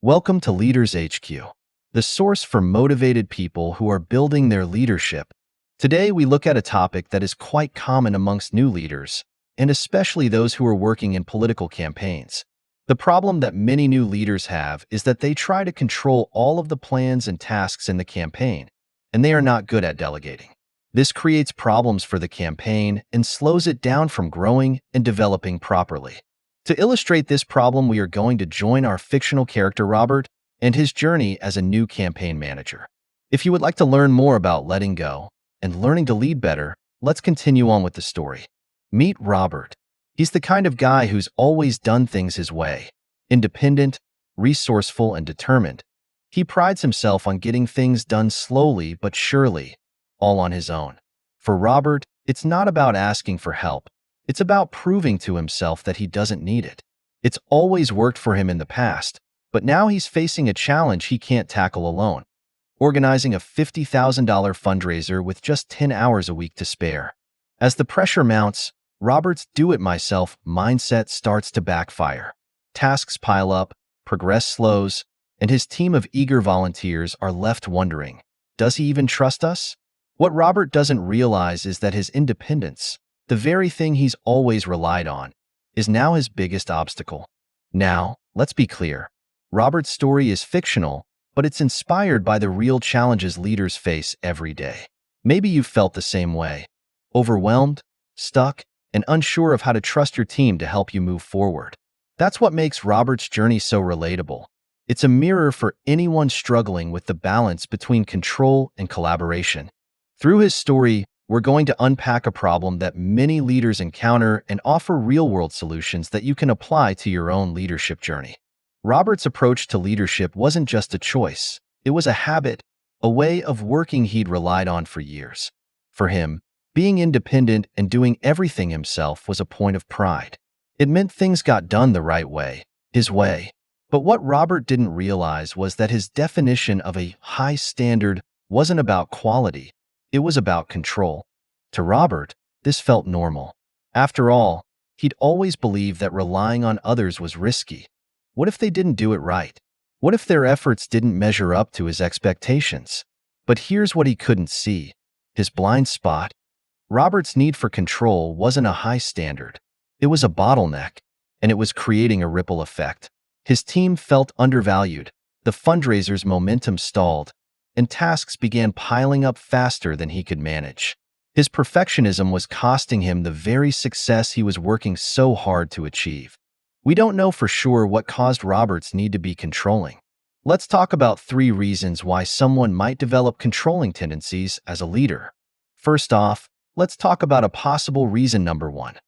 Welcome to Leaders HQ, the source for motivated people who are building their leadership. Today, we look at a topic that is quite common amongst new leaders, and especially those who are working in political campaigns. The problem that many new leaders have is that they try to control all of the plans and tasks in the campaign, and they are not good at delegating. This creates problems for the campaign and slows it down from growing and developing properly. To illustrate this problem, we are going to join our fictional character Robert and his journey as a new campaign manager. If you would like to learn more about letting go and learning to lead better, let's continue on with the story. Meet Robert. He's the kind of guy who's always done things his way. Independent, resourceful, and determined. He prides himself on getting things done slowly but surely, all on his own. For Robert, it's not about asking for help. It's about proving to himself that he doesn't need it. It's always worked for him in the past, but now he's facing a challenge he can't tackle alone. Organizing a $50,000 fundraiser with just 10 hours a week to spare. As the pressure mounts, Robert's do-it-myself mindset starts to backfire. Tasks pile up, progress slows, and his team of eager volunteers are left wondering, does he even trust us? What Robert doesn't realize is that his independence, the very thing he's always relied on, is now his biggest obstacle. Now, let's be clear. Robert's story is fictional, but it's inspired by the real challenges leaders face every day. Maybe you've felt the same way. Overwhelmed, stuck, and unsure of how to trust your team to help you move forward. That's what makes Robert's journey so relatable. It's a mirror for anyone struggling with the balance between control and collaboration. Through his story, we're going to unpack a problem that many leaders encounter and offer real-world solutions that you can apply to your own leadership journey. Robert's approach to leadership wasn't just a choice. It was a habit, a way of working he'd relied on for years. For him, being independent and doing everything himself was a point of pride. It meant things got done the right way, his way. But what Robert didn't realize was that his definition of a high standard wasn't about quality. It was about control. To Robert, this felt normal. After all, he'd always believed that relying on others was risky. What if they didn't do it right? What if their efforts didn't measure up to his expectations? But here's what he couldn't see. His blind spot. Robert's need for control wasn't a high standard. It was a bottleneck, and it was creating a ripple effect. His team felt undervalued. The fundraiser's momentum stalled, and tasks began piling up faster than he could manage. His perfectionism was costing him the very success he was working so hard to achieve. We don't know for sure what caused Robert's need to be controlling. Let's talk about 3 reasons why someone might develop controlling tendencies as a leader. First off, let's talk about a possible reason number 1.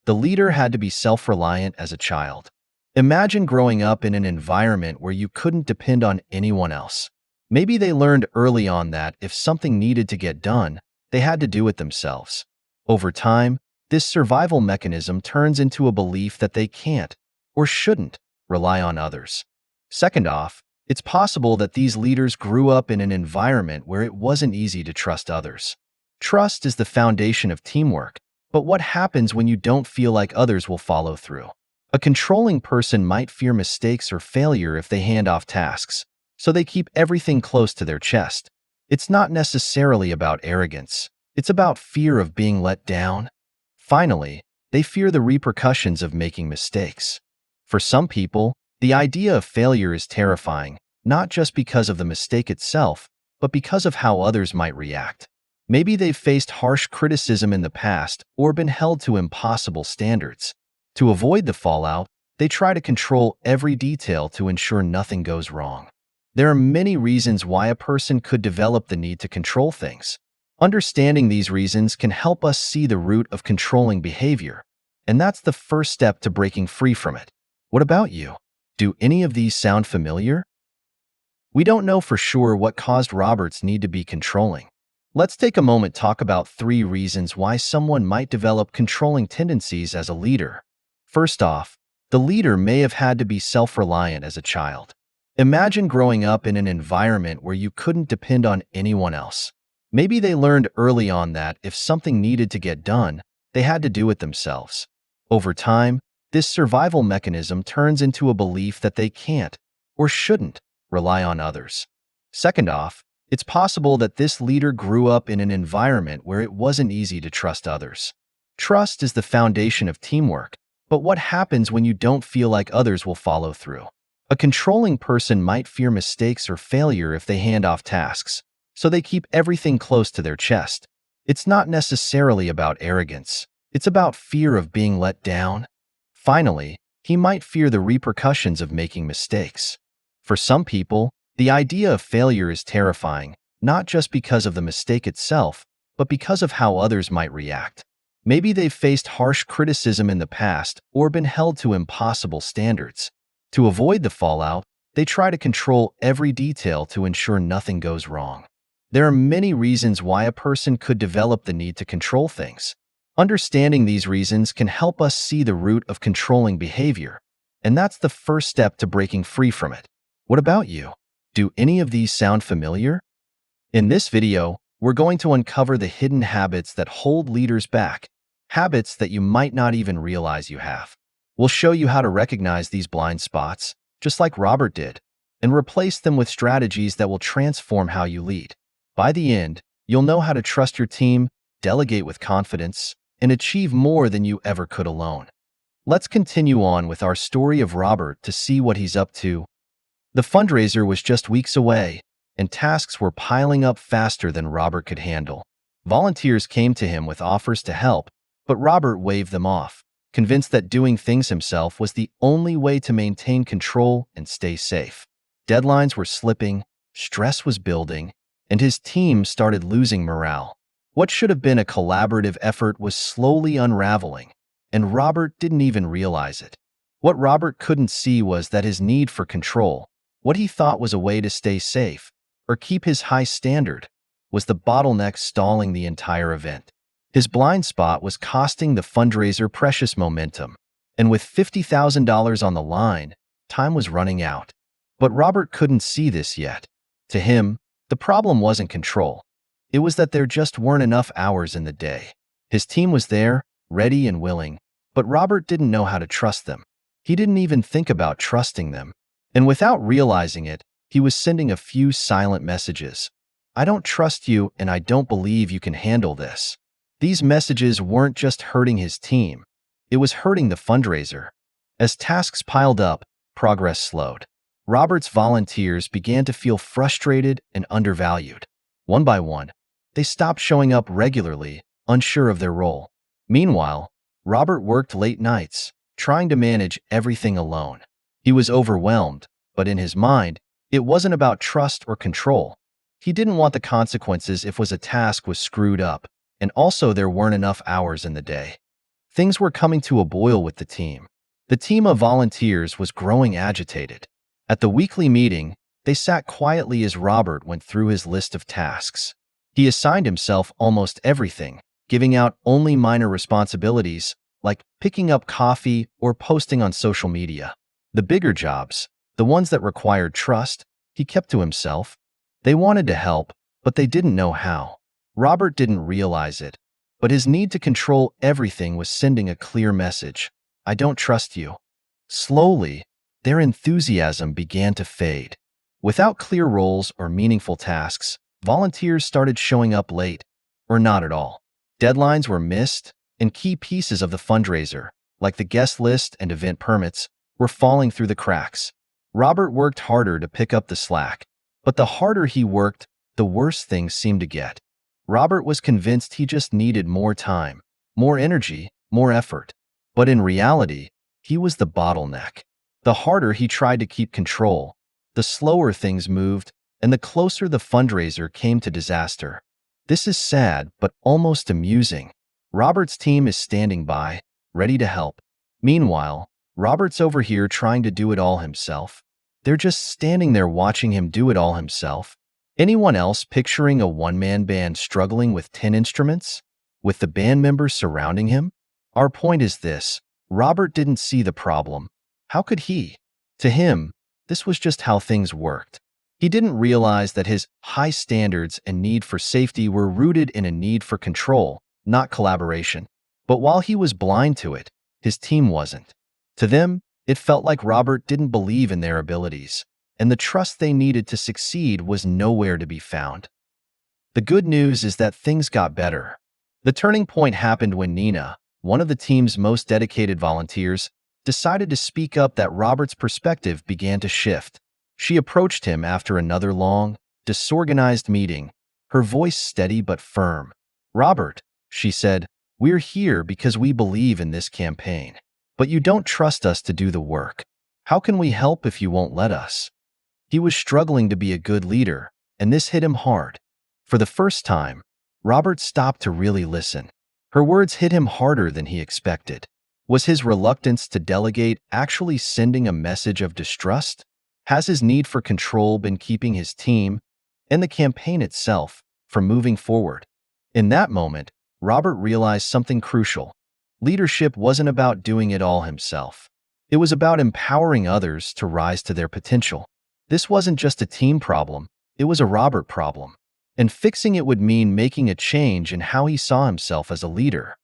The leader had to be self-reliant as a child. Imagine growing up in an environment where you couldn't depend on anyone else. Maybe they learned early on that if something needed to get done, they had to do it themselves. Over time, this survival mechanism turns into a belief that they can't, or shouldn't, rely on others. Second off, it's possible that these leaders grew up in an environment where it wasn't easy to trust others. Trust is the foundation of teamwork, but what happens when you don't feel like others will follow through? A controlling person might fear mistakes or failure if they hand off tasks, so they keep everything close to their chest. It's not necessarily about arrogance. It's about fear of being let down. Finally, they fear the repercussions of making mistakes. For some people, the idea of failure is terrifying, not just because of the mistake itself, but because of how others might react. Maybe they've faced harsh criticism in the past or been held to impossible standards. To avoid the fallout, they try to control every detail to ensure nothing goes wrong. There are many reasons why a person could develop the need to control things. Understanding these reasons can help us see the root of controlling behavior, and that's the first step to breaking free from it. What about you? Do any of these sound familiar? We don't know for sure what caused Robert's need to be controlling. Let's take a moment to talk about 3 reasons why someone might develop controlling tendencies as a leader. First off, the leader may have had to be self-reliant as a child. Imagine growing up in an environment where you couldn't depend on anyone else. Maybe they learned early on that if something needed to get done, they had to do it themselves. Over time, this survival mechanism turns into a belief that they can't, or shouldn't rely on others. Second off, it's possible that this leader grew up in an environment where it wasn't easy to trust others. Trust is the foundation of teamwork, but what happens when you don't feel like others will follow through? A controlling person might fear mistakes or failure if they hand off tasks, so they keep everything close to their chest. It's not necessarily about arrogance. It's about fear of being let down. Finally, he might fear the repercussions of making mistakes. For some people, the idea of failure is terrifying, not just because of the mistake itself, but because of how others might react. Maybe they've faced harsh criticism in the past or been held to impossible standards. To avoid the fallout, they try to control every detail to ensure nothing goes wrong. There are many reasons why a person could develop the need to control things. Understanding these reasons can help us see the root of controlling behavior, and that's the first step to breaking free from it. What about you? Do any of these sound familiar? In this video, we're going to uncover the hidden habits that hold leaders back, habits that you might not even realize you have. We'll show you how to recognize these blind spots, just like Robert did, and replace them with strategies that will transform how you lead. By the end, you'll know how to trust your team, delegate with confidence, and achieve more than you ever could alone. Let's continue on with our story of Robert to see what he's up to. The fundraiser was just weeks away, and tasks were piling up faster than Robert could handle. Volunteers came to him with offers to help, but Robert waved them off, convinced that doing things himself was the only way to maintain control and stay safe. Deadlines were slipping, stress was building, and his team started losing morale. What should have been a collaborative effort was slowly unraveling, and Robert didn't even realize it. What Robert couldn't see was that his need for control, what he thought was a way to stay safe or keep his high standard, was the bottleneck stalling the entire event. His blind spot was costing the fundraiser precious momentum, and with $50,000 on the line, time was running out. But Robert couldn't see this yet. To him, the problem wasn't control. It was that there just weren't enough hours in the day. His team was there, ready and willing, but Robert didn't know how to trust them. He didn't even think about trusting them. And without realizing it, he was sending a few silent messages. I don't trust you and I don't believe you can handle this. These messages weren't just hurting his team. It was hurting the fundraiser. As tasks piled up, progress slowed. Robert's volunteers began to feel frustrated and undervalued. One by one, they stopped showing up regularly, unsure of their role. Meanwhile, Robert worked late nights, trying to manage everything alone. He was overwhelmed, but in his mind, it wasn't about trust or control. He didn't want the consequences if a task was screwed up, and also there weren't enough hours in the day. Things were coming to a boil with the team. The team of volunteers was growing agitated. At the weekly meeting, they sat quietly as Robert went through his list of tasks. He assigned himself almost everything, giving out only minor responsibilities, like picking up coffee or posting on social media. The bigger jobs, the ones that required trust, he kept to himself. They wanted to help, but they didn't know how. Robert didn't realize it, but his need to control everything was sending a clear message. I don't trust you. Slowly, their enthusiasm began to fade. Without clear roles or meaningful tasks, volunteers started showing up late, or not at all. Deadlines were missed, and key pieces of the fundraiser, like the guest list and event permits, were falling through the cracks. Robert worked harder to pick up the slack, but the harder he worked, the worse things seemed to get. Robert was convinced he just needed more time, more energy, more effort. But in reality, he was the bottleneck. The harder he tried to keep control, the slower things moved, and the closer the fundraiser came to disaster. This is sad, but almost amusing. Robert's team is standing by, ready to help. Meanwhile, Robert's over here trying to do it all himself. They're just standing there watching him do it all himself. Anyone else picturing a one-man band struggling with 10 instruments? With the band members surrounding him? Our point is this: Robert didn't see the problem. How could he? To him, this was just how things worked. He didn't realize that his high standards and need for safety were rooted in a need for control, not collaboration. But while he was blind to it, his team wasn't. To them, it felt like Robert didn't believe in their abilities. and the trust they needed to succeed was nowhere to be found. The good news is that things got better. The turning point happened when Nina, one of the team's most dedicated volunteers, decided to speak up that Robert's perspective began to shift. She approached him after another long, disorganized meeting, her voice steady but firm. "Robert," she said, "we're here because we believe in this campaign. But you don't trust us to do the work. How can we help if you won't let us?" He was struggling to be a good leader, and this hit him hard. For the first time, Robert stopped to really listen. Her words hit him harder than he expected. Was his reluctance to delegate actually sending a message of distrust? Has his need for control been keeping his team, and the campaign itself, from moving forward? In that moment, Robert realized something crucial. Leadership wasn't about doing it all himself. It was about empowering others to rise to their potential. This wasn't just a team problem, it was a Robert problem. And fixing it would mean making a change in how he saw himself as a leader.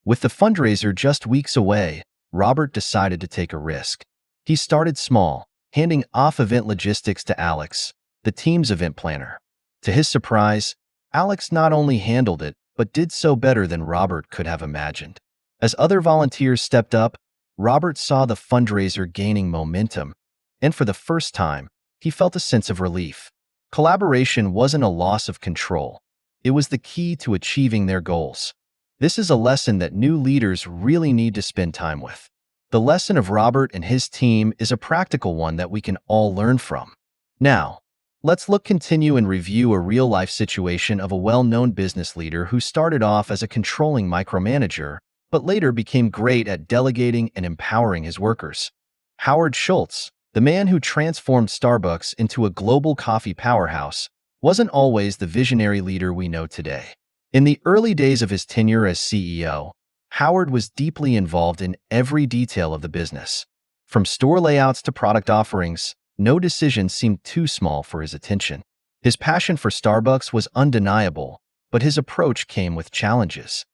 With the fundraiser just weeks away, Robert decided to take a risk. He started small, handing off event logistics to Alex, the team's event planner. To his surprise, Alex not only handled it, but did so better than Robert could have imagined. As other volunteers stepped up, Robert saw the fundraiser gaining momentum, and for the first time, he felt a sense of relief. Collaboration wasn't a loss of control. It was the key to achieving their goals. This is a lesson that new leaders really need to spend time with. The lesson of Robert and his team is a practical one that we can all learn from. Now, let's continue and review a real-life situation of a well-known business leader who started off as a controlling micromanager, but later became great at delegating and empowering his workers. Howard Schultz, the man who transformed Starbucks into a global coffee powerhouse, wasn't always the visionary leader we know today. In the early days of his tenure as CEO, Howard was deeply involved in every detail of the business. From store layouts to product offerings, no decision seemed too small for his attention. His passion for Starbucks was undeniable, but his approach came with challenges.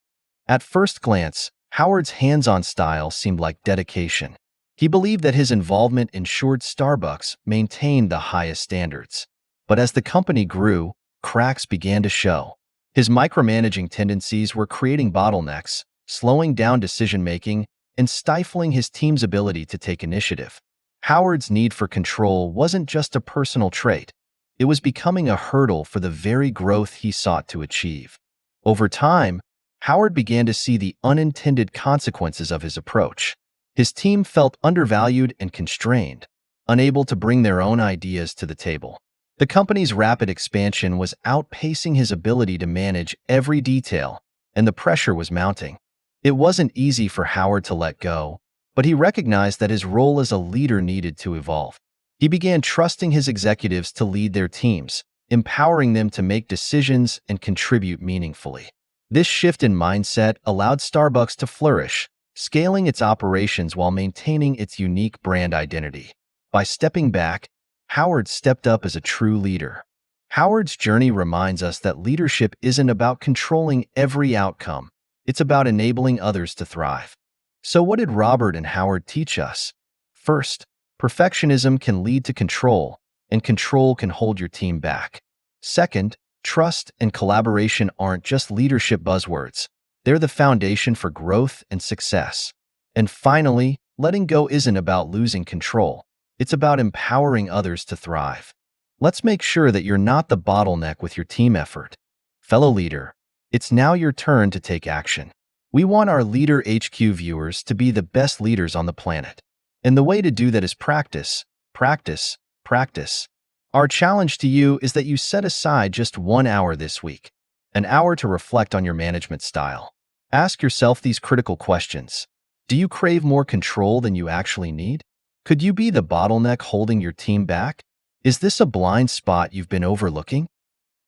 At first glance, Howard's hands-on style seemed like dedication. He believed that his involvement ensured Starbucks maintained the highest standards. But as the company grew, cracks began to show. His micromanaging tendencies were creating bottlenecks, slowing down decision-making, and stifling his team's ability to take initiative. Howard's need for control wasn't just a personal trait. It was becoming a hurdle for the very growth he sought to achieve. Over time, Howard began to see the unintended consequences of his approach. His team felt undervalued and constrained, unable to bring their own ideas to the table. The company's rapid expansion was outpacing his ability to manage every detail, and the pressure was mounting. It wasn't easy for Howard to let go, but he recognized that his role as a leader needed to evolve. He began trusting his executives to lead their teams, empowering them to make decisions and contribute meaningfully. This shift in mindset allowed Starbucks to flourish, scaling its operations while maintaining its unique brand identity. By stepping back, Howard stepped up as a true leader. Howard's journey reminds us that leadership isn't about controlling every outcome. It's about enabling others to thrive. So what did Robert and Howard teach us? First, perfectionism can lead to control, and control can hold your team back. Second, trust and collaboration aren't just leadership buzzwords. They're the foundation for growth and success. And finally, letting go isn't about losing control. It's about empowering others to thrive. Let's make sure that you're not the bottleneck with your team effort. Fellow leader, it's now your turn to take action. We want our Leader HQ viewers to be the best leaders on the planet. And the way to do that is practice, practice, practice. Our challenge to you is that you set aside just 1 hour this week, an hour to reflect on your management style. Ask yourself these critical questions. Do you crave more control than you actually need? Could you be the bottleneck holding your team back? Is this a blind spot you've been overlooking?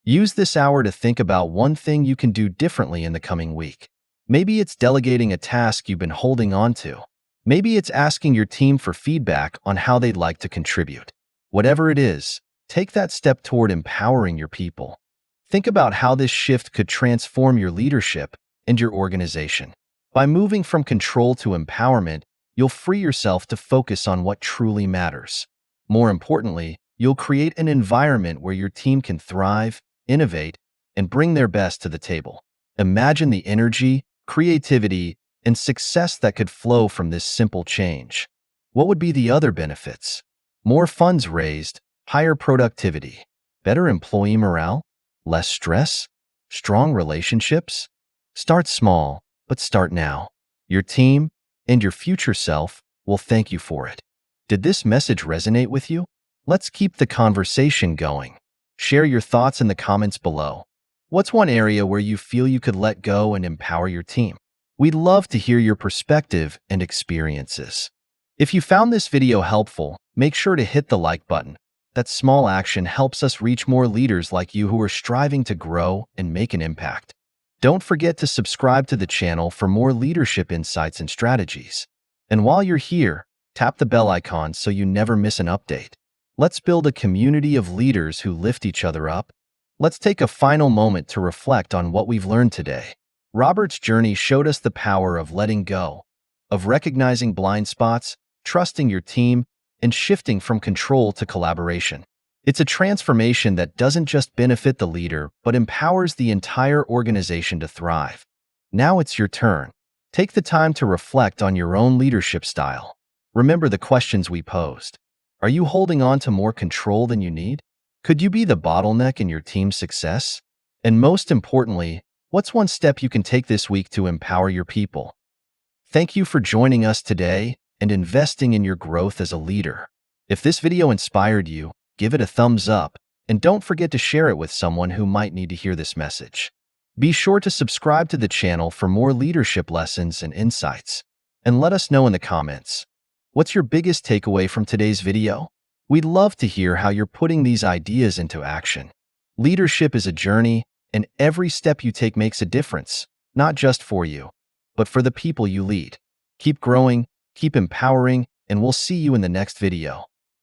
Use this hour to think about one thing you can do differently in the coming week. Maybe it's delegating a task you've been holding on to. Maybe it's asking your team for feedback on how they'd like to contribute. Whatever it is, take that step toward empowering your people. Think about how this shift could transform your leadership and your organization. By moving from control to empowerment, you'll free yourself to focus on what truly matters. More importantly, You'll create an environment where your team can thrive, innovate, and bring their best to the table. Imagine the energy, creativity, and success that could flow from this simple change. What would be the other benefits? More funds raised, higher productivity, better employee morale, less stress, strong relationships? Start small, but start now. Your team and your future self will thank you for it. Did this message resonate with you? Let's keep the conversation going. Share your thoughts in the comments below. What's one area where you feel you could let go and empower your team? We'd love to hear your perspective and experiences. If you found this video helpful, make sure to hit the like button. That small action helps us reach more leaders like you who are striving to grow and make an impact. Don't forget to subscribe to the channel for more leadership insights and strategies. And while you're here, tap the bell icon so you never miss an update. Let's build a community of leaders who lift each other up. Let's take a final moment to reflect on what we've learned today. Robert's journey showed us the power of letting go, of recognizing blind spots, trusting your team, and shifting from control to collaboration. It's a transformation that doesn't just benefit the leader, but empowers the entire organization to thrive. Now it's your turn. Take the time to reflect on your own leadership style. Remember the questions we posed. Are you holding on to more control than you need? Could you be the bottleneck in your team's success? And most importantly, what's one step you can take this week to empower your people? Thank you for joining us today and investing in your growth as a leader. If this video inspired you, give it a thumbs up, and don't forget to share it with someone who might need to hear this message. Be sure to subscribe to the channel for more leadership lessons and insights. And let us know in the comments, what's your biggest takeaway from today's video? We'd love to hear how you're putting these ideas into action. Leadership is a journey, and every step you take makes a difference, not just for you, but for the people you lead. Keep growing, keep empowering, and we'll see you in the next video.